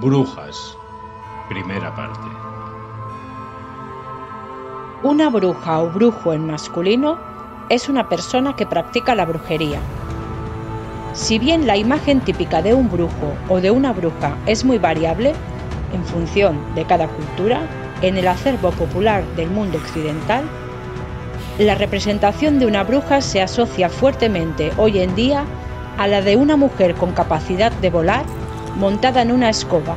Brujas. Primera parte. Una bruja o brujo en masculino es una persona que practica la brujería. Si bien la imagen típica de un brujo o de una bruja es muy variable, en función de cada cultura, en el acervo popular del mundo occidental, la representación de una bruja se asocia fuertemente hoy en día a la de una mujer con capacidad de volar montada en una escoba,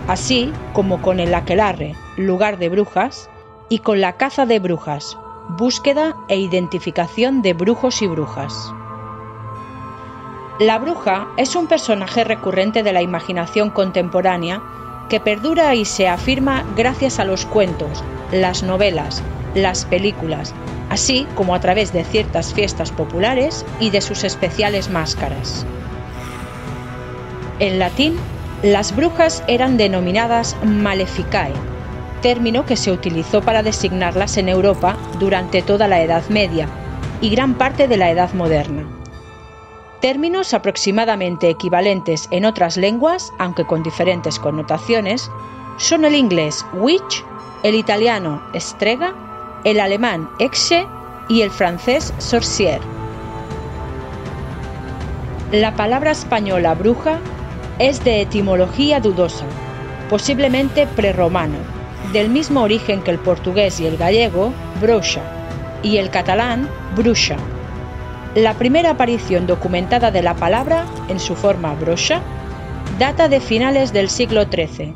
así como con el aquelarre, lugar de brujas, y con la caza de brujas, búsqueda e identificación de brujos y brujas. La bruja es un personaje recurrente de la imaginación contemporánea que perdura y se afirma gracias a los cuentos, las novelas, las películas, así como a través de ciertas fiestas populares y de sus especiales máscaras. En latín, las brujas eran denominadas maleficae, término que se utilizó para designarlas en Europa durante toda la Edad Media y gran parte de la Edad Moderna. Términos aproximadamente equivalentes en otras lenguas, aunque con diferentes connotaciones, son el inglés witch, el italiano strega, el alemán Hexe y el francés sorcière. La palabra española bruja es de etimología dudosa, posiblemente prerromana, del mismo origen que el portugués y el gallego, bruixa, y el catalán, bruixa. La primera aparición documentada de la palabra, en su forma bruixa, data de finales del siglo XIII.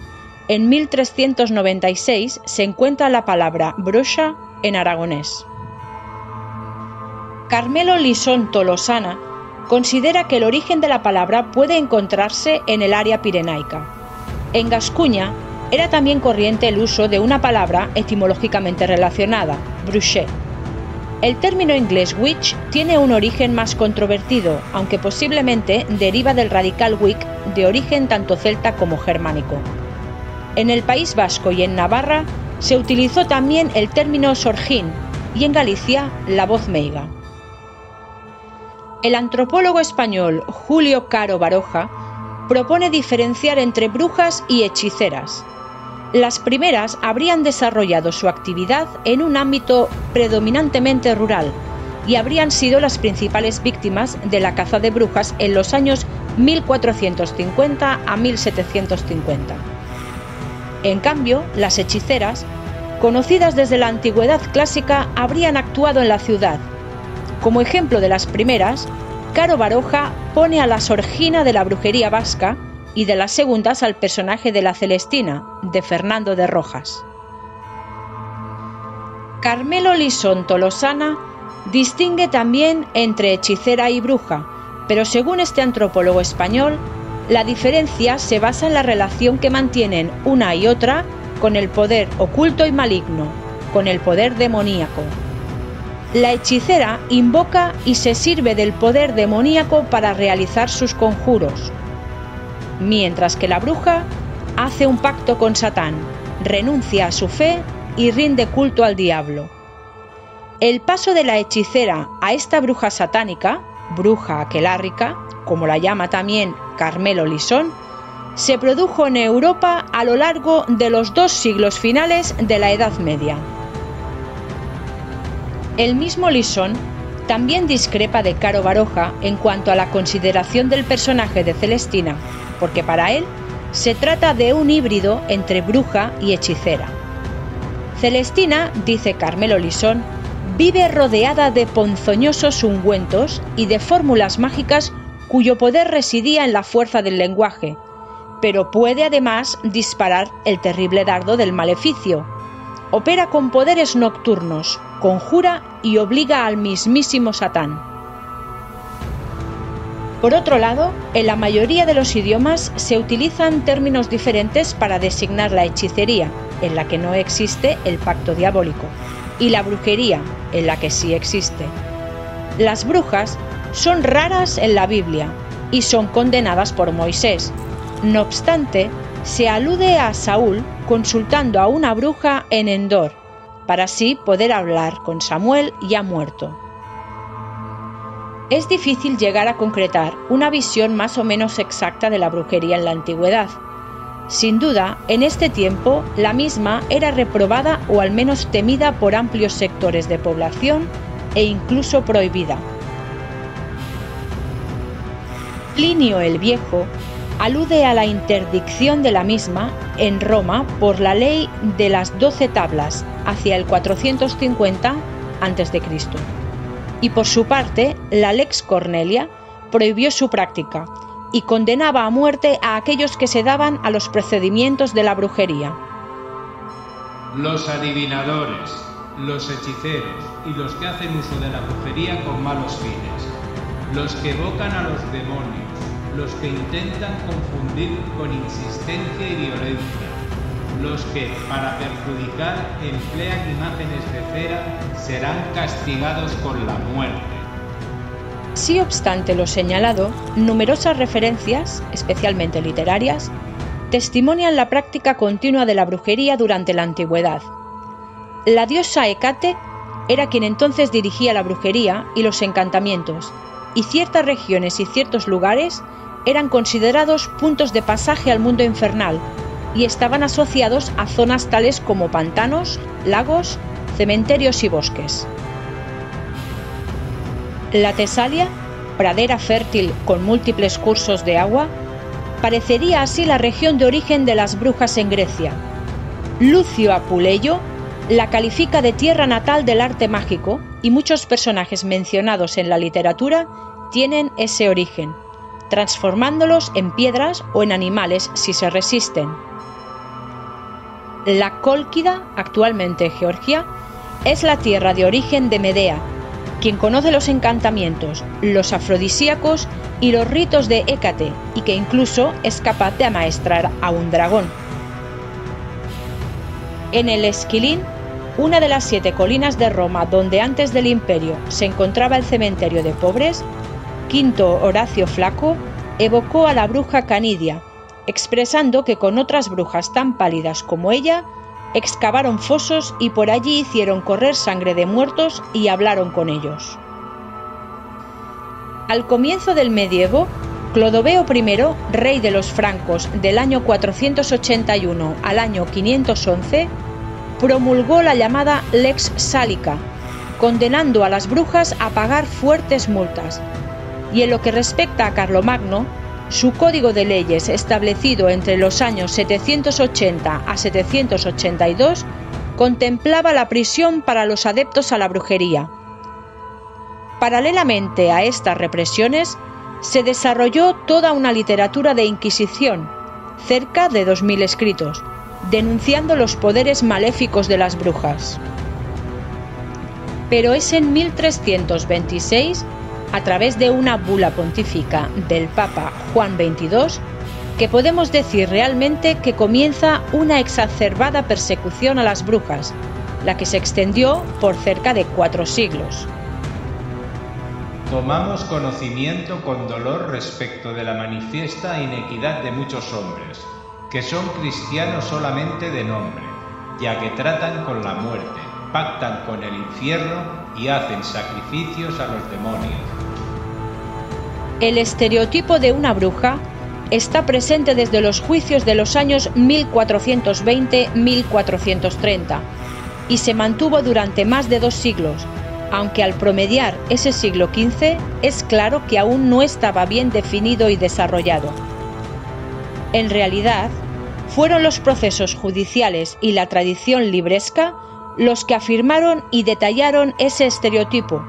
En 1396 se encuentra la palabra bruixa en aragonés. Carmelo Lisón Tolosana considera que el origen de la palabra puede encontrarse en el área pirenaica. En Gascuña era también corriente el uso de una palabra etimológicamente relacionada, bruché. El término inglés witch tiene un origen más controvertido, aunque posiblemente deriva del radical wic, de origen tanto celta como germánico. En el País Vasco y en Navarra se utilizó también el término sorgín y en Galicia la voz meiga. El antropólogo español Julio Caro Baroja propone diferenciar entre brujas y hechiceras. Las primeras habrían desarrollado su actividad en un ámbito predominantemente rural y habrían sido las principales víctimas de la caza de brujas en los años 1450 a 1750. En cambio, las hechiceras, conocidas desde la antigüedad clásica, habrían actuado en la ciudad. Como ejemplo de las primeras, Caro Baroja pone a la Sorgina de la brujería vasca y de las segundas al personaje de la Celestina, de Fernando de Rojas. Carmelo Lisón Tolosana distingue también entre hechicera y bruja, pero según este antropólogo español, la diferencia se basa en la relación que mantienen una y otra con el poder oculto y maligno, con el poder demoníaco. La hechicera invoca y se sirve del poder demoníaco para realizar sus conjuros, mientras que la bruja hace un pacto con Satán, renuncia a su fe y rinde culto al diablo. El paso de la hechicera a esta bruja satánica, bruja aquelárrica, como la llama también Carmelo Lisón, se produjo en Europa a lo largo de los 2 siglos finales de la Edad Media. El mismo Lisón también discrepa de Caro Baroja en cuanto a la consideración del personaje de Celestina, porque para él se trata de un híbrido entre bruja y hechicera. Celestina, dice Carmelo Lisón, vive rodeada de ponzoñosos ungüentos y de fórmulas mágicas cuyo poder residía en la fuerza del lenguaje, pero puede además disparar el terrible dardo del maleficio. Opera con poderes nocturnos, conjura y obliga al mismísimo Satán. Por otro lado, en la mayoría de los idiomas se utilizan términos diferentes para designar la hechicería, en la que no existe el pacto diabólico, y la brujería, en la que sí existe. Las brujas son raras en la Biblia y son condenadas por Moisés. No obstante, se alude a Saúl consultando a una bruja en Endor, para así poder hablar con Samuel ya muerto. Es difícil llegar a concretar una visión más o menos exacta de la brujería en la antigüedad. Sin duda, en este tiempo, la misma era reprobada o al menos temida por amplios sectores de población e incluso prohibida. Plinio el Viejo alude a la interdicción de la misma en Roma por la ley de las 12 tablas hacia el 450 a.C. y por su parte la Lex Cornelia prohibió su práctica y condenaba a muerte a aquellos que se daban a los procedimientos de la brujería. Los adivinadores, los hechiceros y los que hacen uso de la brujería con malos fines, los que evocan a los demonios, los que intentan confundir con insistencia y violencia, los que, para perjudicar, emplean imágenes de cera, serán castigados con la muerte. Sí obstante lo señalado, numerosas referencias, especialmente literarias, testimonian la práctica continua de la brujería durante la antigüedad. La diosa Hécate era quien entonces dirigía la brujería y los encantamientos, y ciertas regiones y ciertos lugares eran considerados puntos de pasaje al mundo infernal y estaban asociados a zonas tales como pantanos, lagos, cementerios y bosques. La Tesalia, pradera fértil con múltiples cursos de agua, parecería así la región de origen de las brujas en Grecia. Lucio Apuleyo la califica de tierra natal del arte mágico y muchos personajes mencionados en la literatura tienen ese origen, transformándolos en piedras o en animales si se resisten. La Cólquida, actualmente Georgia, es la tierra de origen de Medea, quien conoce los encantamientos, los afrodisíacos y los ritos de Hécate, y que incluso es capaz de amaestrar a un dragón. En el Esquilín, una de las 7 colinas de Roma donde antes del imperio se encontraba el cementerio de pobres, Quinto Horacio Flaco evocó a la bruja Canidia, expresando que con otras brujas tan pálidas como ella, excavaron fosos y por allí hicieron correr sangre de muertos y hablaron con ellos. Al comienzo del medievo, Clodoveo I, rey de los francos del año 481 al año 511, promulgó la llamada Lex Sálica, condenando a las brujas a pagar fuertes multas, y en lo que respecta a Carlomagno, su código de leyes establecido entre los años 780 a 782 contemplaba la prisión para los adeptos a la brujería. Paralelamente a estas represiones, se desarrolló toda una literatura de inquisición, cerca de 2000 escritos, denunciando los poderes maléficos de las brujas. Pero es en 1326, a través de una bula pontífica del Papa Juan XXII, que podemos decir realmente que comienza una exacerbada persecución a las brujas, la que se extendió por cerca de 4 siglos. Tomamos conocimiento con dolor respecto de la manifiesta inequidad de muchos hombres, que son cristianos solamente de nombre, ya que tratan con la muerte, pactan con el infierno y hacen sacrificios a los demonios. El estereotipo de una bruja está presente desde los juicios de los años 1420-1430 y se mantuvo durante más de 2 siglos, aunque al promediar ese siglo XV es claro que aún no estaba bien definido y desarrollado. En realidad, fueron los procesos judiciales y la tradición libresca los que afirmaron y detallaron ese estereotipo,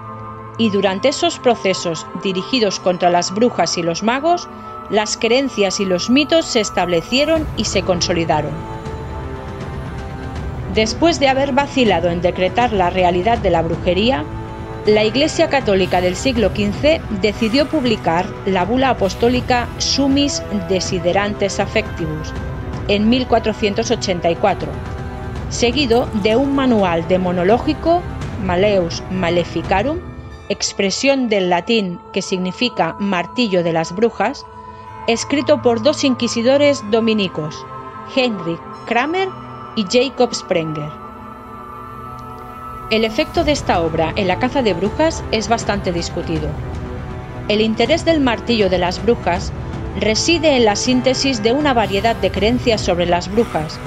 y durante esos procesos dirigidos contra las brujas y los magos, las creencias y los mitos se establecieron y se consolidaron. Después de haber vacilado en decretar la realidad de la brujería, la Iglesia Católica del siglo XV decidió publicar la bula apostólica Summis Desiderantes Affectivus en 1484, seguido de un manual demonológico, Malleus Maleficarum, expresión del latín que significa martillo de las brujas, escrito por 2 inquisidores dominicos, Heinrich Kramer y Jacob Sprenger. El efecto de esta obra en la caza de brujas es bastante discutido. El interés del martillo de las brujas reside en la síntesis de una variedad de creencias sobre las brujas,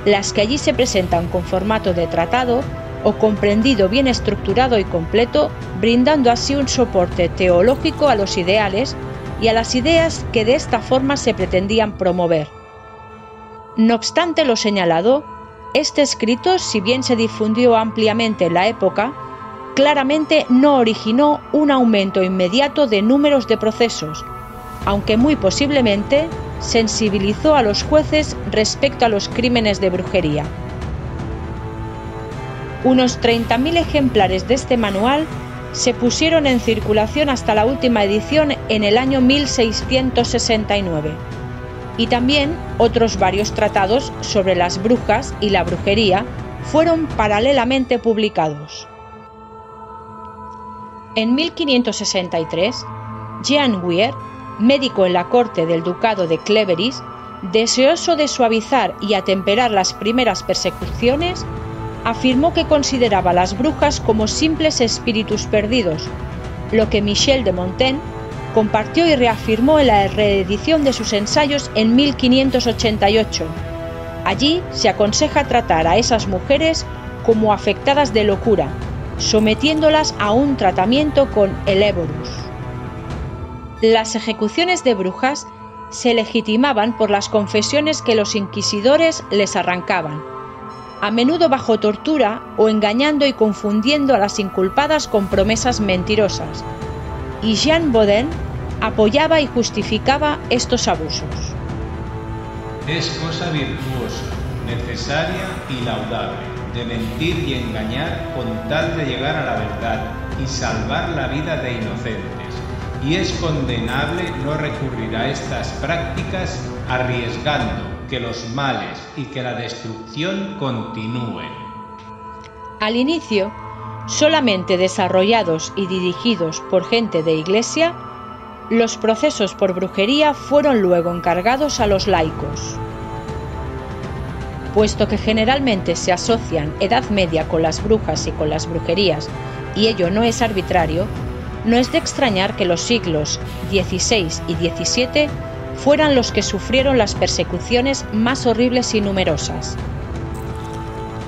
las que allí se presentan con formato de tratado o comprendido bien estructurado y completo, brindando así un soporte teológico a los ideales y a las ideas que de esta forma se pretendían promover. No obstante lo señalado, este escrito, si bien se difundió ampliamente en la época, claramente no originó un aumento inmediato de números de procesos, aunque muy posiblemente sensibilizó a los jueces respecto a los crímenes de brujería. Unos 30.000 ejemplares de este manual se pusieron en circulación hasta la última edición en el año 1669, y también otros varios tratados sobre las brujas y la brujería fueron paralelamente publicados. En 1563, Jean Guier, médico en la corte del ducado de Clèveris, deseoso de suavizar y atemperar las primeras persecuciones, afirmó que consideraba a las brujas como simples espíritus perdidos, lo que Michel de Montaigne compartió y reafirmó en la reedición de sus ensayos en 1588. Allí se aconseja tratar a esas mujeres como afectadas de locura, sometiéndolas a un tratamiento con Eleborus. Las ejecuciones de brujas se legitimaban por las confesiones que los inquisidores les arrancaban, a menudo bajo tortura o engañando y confundiendo a las inculpadas con promesas mentirosas, y Jean Bodin apoyaba y justificaba estos abusos. Es cosa virtuosa, necesaria y laudable, de mentir y engañar con tal de llegar a la verdad y salvar la vida de inocentes, y es condenable no recurrir a estas prácticas arriesgando que los males y que la destrucción continúen. Al inicio, solamente desarrollados y dirigidos por gente de iglesia, los procesos por brujería fueron luego encargados a los laicos. Puesto que generalmente se asocian Edad Media con las brujas y con las brujerías, y ello no es arbitrario, no es de extrañar que los siglos XVI y XVII fueran los que sufrieron las persecuciones más horribles y numerosas.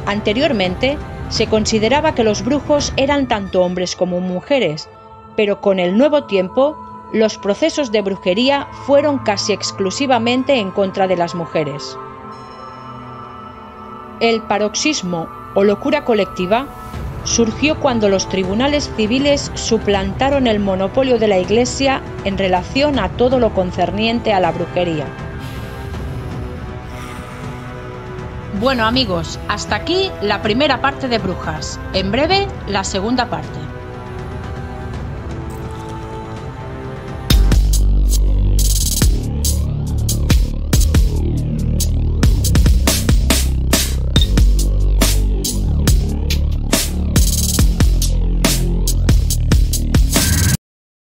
Anteriormente, se consideraba que los brujos eran tanto hombres como mujeres, pero con el nuevo tiempo, los procesos de brujería fueron casi exclusivamente en contra de las mujeres. El paroxismo o locura colectiva surgió cuando los tribunales civiles suplantaron el monopolio de la Iglesia en relación a todo lo concerniente a la brujería. Bueno amigos, hasta aquí la primera parte de Brujas. En breve, la segunda parte.